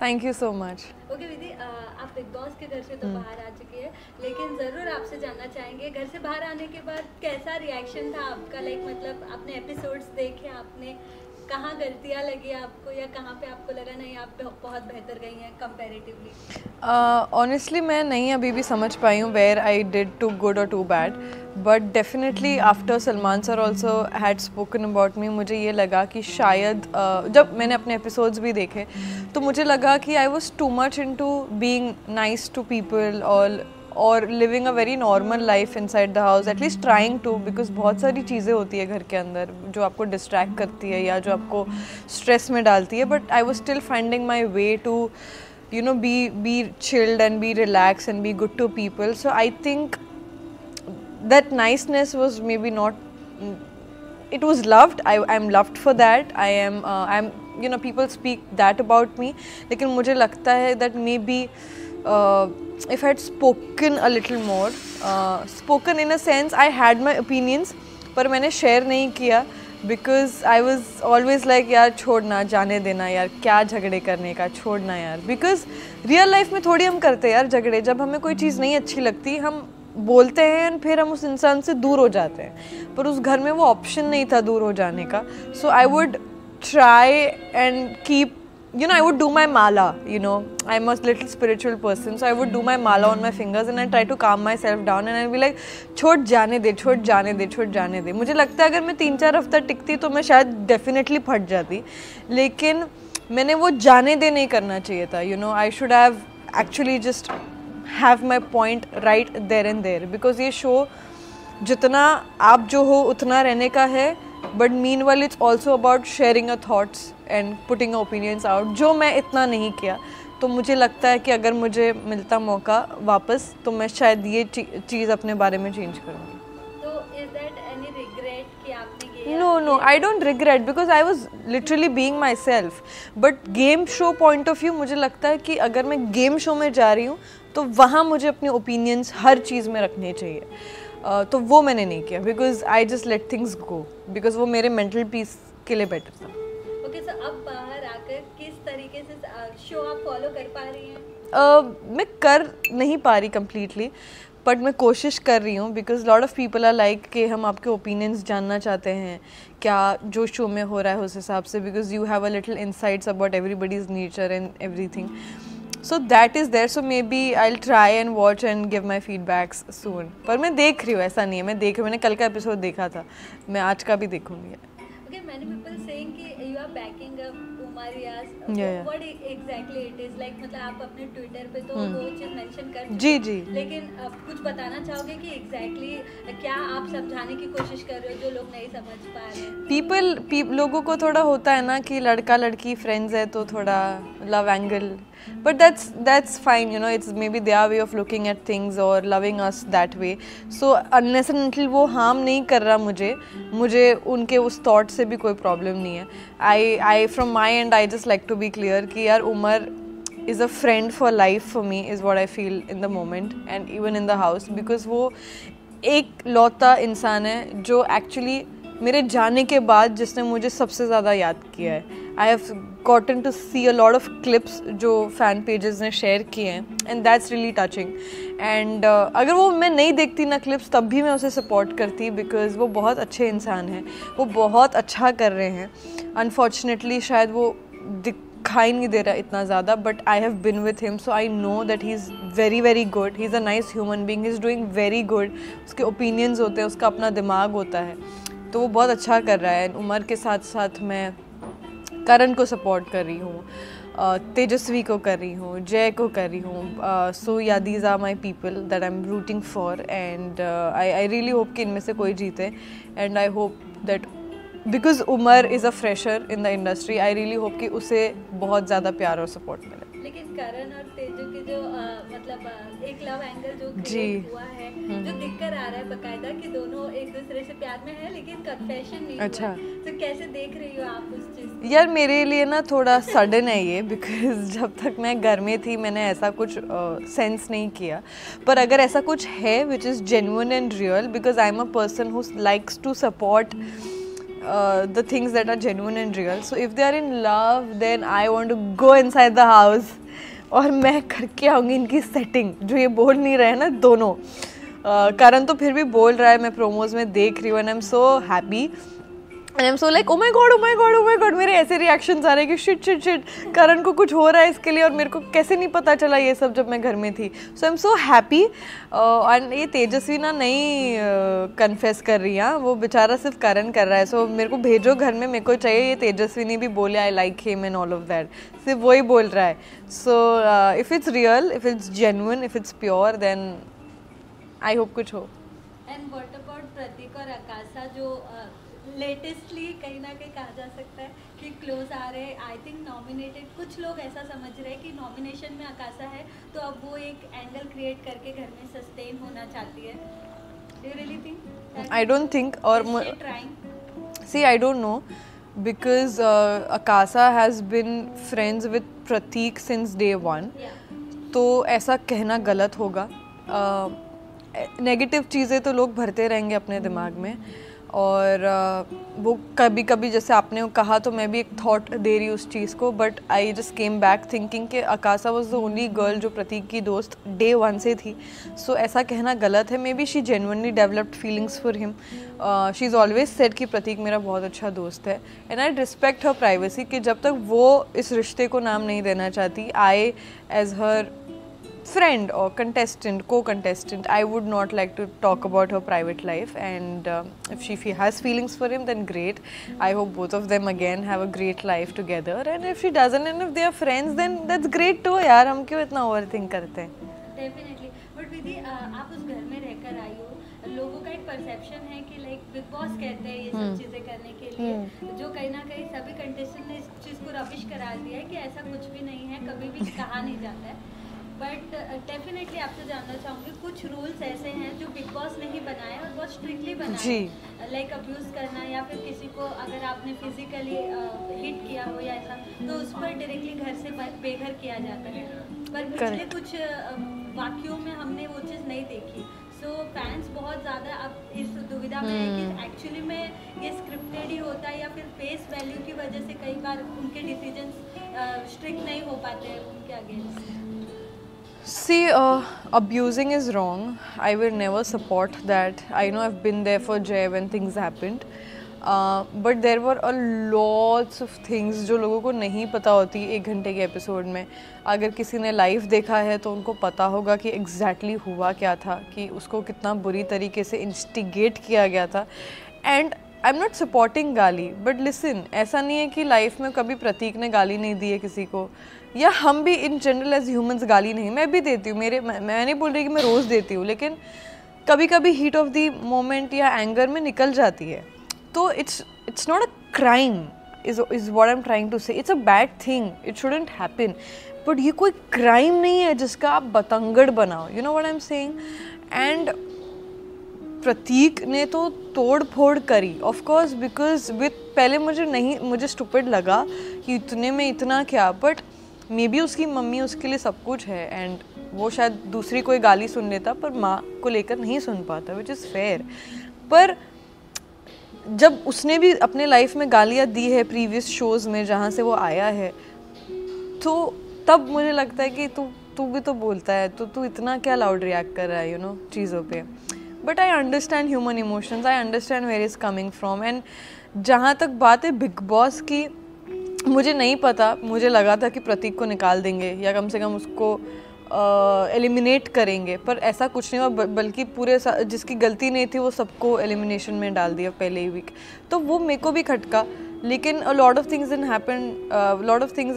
Thank you so much. Okay Vidhi, आप Bigg boss के घर से तो बाहर आ चुकी है, लेकिन ज़रूर आपसे जानना चाहेंगे घर से बाहर आने के बाद कैसा रिएक्शन था आपका, लाइक मतलब आपने एपिसोड्स देखे, आपने कहाँ गलतियाँ लगी आपको या कहाँ पे आपको लगा नहीं आप बहुत बेहतर गई हैं कंपैरेटिवली? ऑनेस्टली मैं नहीं अभी भी समझ पाई हूँ where I did too good और too bad, but definitely after Salman sir also had spoken about me, मुझे ये लगा कि शायद जब मैंने अपने एपिसोड्स भी देखे तो मुझे लगा कि I was too much into being nice to people और living a very normal life inside the house, at least trying to, because बहुत सारी चीज़ें होती है घर के अंदर जो आपको डिस्ट्रैक्ट करती है या जो आपको स्ट्रेस में डालती है, but I was still finding my way to be chilled and be relaxed and be good to people. So I think that niceness was maybe not, it was loved. I'm loved for that. I'm people speak that about me, लेकिन मुझे लगता है that maybe if I had spoken a little more, spoken in a sense I had my opinions पर मैंने share नहीं किया, because I was always like यार छोड़ना, जाने देना यार, क्या झगड़े करने का, छोड़ना यार, बिकॉज रियल लाइफ में थोड़ी हम करते हैं यार झगड़े, जब हमें कोई चीज़ नहीं अच्छी लगती हम बोलते हैं एंड फिर हम उस इंसान से दूर हो जाते हैं, पर उस घर में वो ऑप्शन नहीं था दूर हो जाने का. So I would try and keep, I would do my mala, I'm a little spiritual person, so I would do my mala on my fingers and I try to calm myself down and I'll be like, छोड़ जाने दे, छोड़ जाने दे, छोड़ जाने दे. मुझे लगता है अगर मैं 3-4 हफ्ता टिकती तो मैं शायद डेफिनेटली फट जाती, लेकिन मैंने वो जाने दे नहीं करना चाहिए था. I should have actually just have my point right there and there, because ये शो जितना आप जो हो उतना रहने का है, but mean while it's also about sharing a thoughts and putting opinions out, जो मैं इतना नहीं किया. तो मुझे लगता है कि अगर मुझे मिलता मौका वापस तो मैं शायद ये चीज़ अपने बारे में चेंज करूँगी. तो इज दैट एनी रिग्रेट कि आपने किया? No I don't regret, because I was literally being myself. But game show point of view मुझे लगता है कि अगर मैं गेम शो में जा रही हूँ तो वहाँ मुझे अपने ओपिनियंस हर चीज़ में रखने चाहिए. तो वो मैंने नहीं किया, because I just let things go, because वो मेरे मेंटल पीस के लिए बेटर था. ओके, सो अब बाहर आकर किस तरीके से शो आप फॉलो कर पा रही हैं? मैं कर नहीं पा रही कम्प्लीटली, बट मैं कोशिश कर रही हूँ, because lot of people are like कि हम आपके ओपिनियंस जानना चाहते हैं क्या जो शो में हो रहा है उस हिसाब से, because you have a little insights about everybody's nature and everything. So that is there, so maybe I'll try and watch and give my feedbacks soon. पर मैं देख रही हूँ, ऐसा नहीं है मैं देख रही हूँ, मैंने कल का एपिसोड देखा था, मैं आज का भी देखूंगी. Okay, many people saying कि you are backing up Umar Riaz. Yeah. What exactly it is like? मतलब आप अपने ट्विटर पे तो वो चीज़ मेंशन कर चुके जी हैं, जी, लेकिन अब कुछ बताना चाहोगे कि एग्जैक्टली क्या आप समझाने की कोशिश कर रहे हो जो लोग नहीं समझ पा रहे हैं? लोगों को थोड़ा होता है ना कि लड़का लड़की फ्रेंड्स है तो थोड़ा love angle, but that's fine, it's maybe their way of looking at things or loving us that way. So unless and until वो harm नहीं कर रहा मुझे उनके उस thought से भी कोई problem नहीं है. I from my end I just like to be clear कि यार Umar is a friend for life for me is what I feel in the moment and even in the house, because वो एक लौता इंसान है जो actually मेरे जाने के बाद जिसने मुझे सबसे ज़्यादा याद किया है. I have gotten to see a lot of clips जो फ़ैन पेजेस ने शेयर किए हैं and that's really touching. And अगर वो मैं नहीं देखती ना क्लिप्स तब भी मैं उसे सपोर्ट करती, बिकॉज वो बहुत अच्छे इंसान हैं, वो बहुत अच्छा कर रहे हैं. अनफॉर्चुनेटली शायद वो दिखाई नहीं दे रहा इतना ज़्यादा, but I have been with him so I know that he is very very good, he is a nice human being, he is doing very good. उसके ओपिनियंस होते हैं, उसका अपना दिमाग होता है, तो वो बहुत अच्छा कर रहा है. उमर के साथ साथ मैं करण को सपोर्ट कर रही हूँ, तेजस्वी को कर रही हूँ, जय को कर रही हूँ. So yeah these are my people that I am rooting for and I really hope कि इनमें से कोई जीते. And I hope that because Umar is a fresher in the industry, I really hope कि उसे बहुत ज़्यादा प्यार और सपोर्ट मिले. लेकिन करण और तेजू की जो मतलब एक लव एंगल जो क्रिएट हुआ है, जो दिखकर आ रहा है बकायदा कि दोनों एक दूसरे से प्यार में है लेकिन कन्फेशन नहीं अच्छा हुआ, तो कैसे देख रही हो आप उस चीज़? यार मेरे लिए ना थोड़ा सडन है ये, बिकॉज जब तक मैं घर में थी मैंने ऐसा कुछ सेंस नहीं किया. पर अगर ऐसा कुछ है which is genuine and real, because I am a person who likes to support the things that are genuine and real. So if they are in love, then I want to go inside the house और मैं करके आऊँगी इनकी setting, जो ये बोल नहीं रहे हैं ना दोनों. करण तो फिर भी बोल रहा है, मैं प्रोमोज में देख रही हूँ, and I am so happy. And I'm so like, oh my god, oh my god, oh my god, मेरे ऐसे रिएक्शंस आ रहे हैं कि शिट करण को कुछ हो रहा है इसके लिए, और मेरे को कैसे नहीं पता चला ये सब जब मैं घर में थी. So I am so happy. And ये तेजस्वी ना नहीं कन्फेस कर रही है, वो बेचारा सिर्फ करण कर रहा है. सो मेरे को भेजो घर में, मेरे को चाहिए ये तेजस्वी ने भी बोले I like him and all of that, सिर्फ वही बोल रहा है. So if it's real, if it's genuine, if it's pure, then I hope कुछ हो. एंड व्हाट अबाउट प्रतीक और आकाशा, जो लेटेस्टली कहीं ना कहीं कहा जा सकता है कि क्लोज आ रहे हैं, आई थिंक नॉमिनेटेड. कुछ लोग ऐसा समझ रहे हैं कि नॉमिनेशन में आकाशा है तो अब वो एक एंगल क्रिएट करके घर में सस्टेन होना चाहती है. Do you really think? I don't think. और see I don't know, because Akasa has been friends with Prateek since day one. तो ऐसा कहना गलत होगा. नेगेटिव चीज़ें तो लोग भरते रहेंगे अपने दिमाग में, और वो कभी कभी जैसे आपने कहा तो मैं भी एक थॉट दे रही हूँ उस चीज़ को. But I just came back thinking कि आकाशा वॉज द ओनली गर्ल जो प्रतीक की दोस्त डे वन से थी. सो ऐसा कहना गलत है. May be she genuinely developed feelings for him. She is always said कि प्रतीक मेरा बहुत अच्छा दोस्त है, and I respect her privacy कि जब तक वो इस रिश्ते को नाम नहीं देना चाहती, I as her friend or contestant, co-contestant, I would not like to talk about her private life. And if she has feelings for him, then great. I hope both of them again have a great life together. And if she doesn't, and if they are friends, then that's great too. यार हम क्यों इतना overthink करते हैं? Definitely. But विधि, आप उस घर में रहकर आई हो, लोगों का एक परसेप्शन है कि लाइक बिग बॉस कहते हैं ये सब चीज़ें करने के लिए, जो कहीं ना कहीं सभी कंटेस्टेंट ने इस चीज़ को रबिश करार दिया है कि ऐसा कुछ भी नहीं है, कभी भी कहा नहीं जाता है. बट डेफिनेटली आपसे जानना चाहूँगी, कुछ रूल्स ऐसे हैं जो बिग बॉस ने ही बनाए और बहुत स्ट्रिक्टली बनाए, लाइक अब्यूज़ करना या फिर किसी को अगर आपने फिजिकली हिट किया हो या ऐसा, तो उस पर डायरेक्टली घर से बेघर किया जाता है. पर पिछले कुछ वाक्यों में हमने वो चीज़ नहीं देखी. सो फैंस बहुत ज़्यादा अब इस दुविधा में है कि एक्चुअली में ये स्क्रिप्टेड ही होता है या फिर फेस वैल्यू की वजह से कई बार उनके डिसीजंस स्ट्रिक्ट नहीं हो पाते हैं उनके against. See, abusing is wrong. I will never support that. I know I've been there for Jay when things happened. But there were a lots of things जो लोगों को नहीं पता होती 1 घंटे के एपिसोड में. अगर किसी ने लाइव देखा है तो उनको पता होगा कि एग्जैक्टली हुआ क्या था, कि उसको कितना बुरी तरीके से इंस्टिगेट किया गया था. And I am not supporting गाली, बट लिसन, ऐसा नहीं है कि लाइफ में कभी प्रतीक ने गाली नहीं दी है किसी को, या हम भी इन जनरल एज ह्यूमंस गाली नहीं. मैं भी देती हूँ, मैं नहीं बोल रही कि मैं रोज़ देती हूँ, लेकिन कभी कभी हीट ऑफ द मोमेंट या एंगर में निकल जाती है. तो it's not a crime is what I am trying to say. It's a bad thing, it shouldn't happen. But ये कोई क्राइम नहीं है जिसका आप बतंगड़ बनाओ. You know what I am saying. And Prateek ने तो तोड़ फोड़ करी, ऑफ कोर्स, बिकॉज पहले मुझे स्टूपिड लगा कि इतने में इतना क्या. बट मे बी उसकी मम्मी उसके लिए सब कुछ है, एंड वो शायद दूसरी कोई गाली सुन लेता पर माँ को लेकर नहीं सुन पाता, विच इज़ फेयर. पर जब उसने भी अपने लाइफ में गालियाँ दी है प्रीवियस शोज़ में जहाँ से वो आया है, तो तब मुझे लगता है कि तू भी तो बोलता है, तो तू इतना क्या लाउड रिएक्ट कर रहा है, यू नो, चीज़ों पे. But I understand human emotions, I understand where is coming from. And जहाँ तक बात है बिग बॉस की, मुझे नहीं पता, मुझे लगा था कि प्रतीक को निकाल देंगे या कम से कम उसको एलिमिनेट करेंगे, पर ऐसा कुछ नहीं हुआ. बल्कि पूरे जिसकी गलती नहीं थी वो सबको एलिमिनेशन में डाल दिया पहले ही वीक. तो वो मेरे को भी खटका. लेकिन a lot of things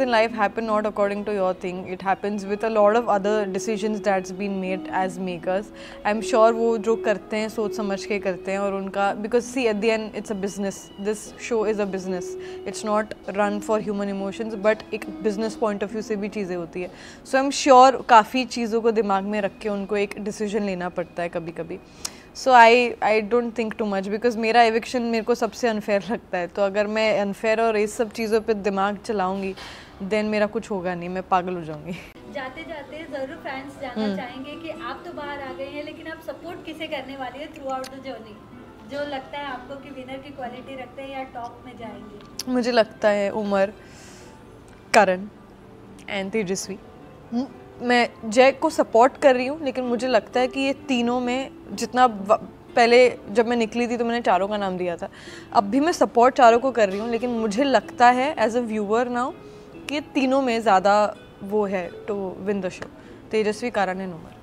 in life happen not according to your thing. It happens with a lot of other decisions that's been made as makers. I'm sure वो जो करते हैं सोच समझ के करते हैं, और उनका, because see at the end it's a business. This show is a business. It's not run for human emotions, but एक business point of view से भी चीज़ें होती है. So I'm sure काफ़ी चीज़ों को दिमाग में रख के उनको एक decision लेना पड़ता है कभी कभी. So I don't think too much, because मेरा एविक्शन मेरे को सबसे अनफेयर लगता है. तो अगर मैं अनफेयर और इस सब चीज़ों पे दिमाग चलाऊंगी, देन मेरा कुछ होगा नहीं, मैं पागल हो जाऊंगी. जाते जाते ज़रूर फैंस जानना चाहेंगे कि आप तो बाहर आ गए हैं, लेकिन आप सपोर्ट किसे करने वाली है थ्रू आउट द जर्नी? जो लगता है आपको कि विनर की क्वालिटी रखते हैं या टॉप में जाएंगे? मुझे लगता है उमर, करण एंड तेजस्वी। मैं जय को सपोर्ट कर रही हूँ, लेकिन मुझे लगता है कि ये तीनों में जितना पहले जब मैं निकली थी तो मैंने चारों का नाम दिया था, अब भी मैं सपोर्ट चारों को कर रही हूँ, लेकिन मुझे लगता है एज अ व्यूअर नाउ कि ये तीनों में ज़्यादा वो है to win the show, Tejasswi, Karan and Umar.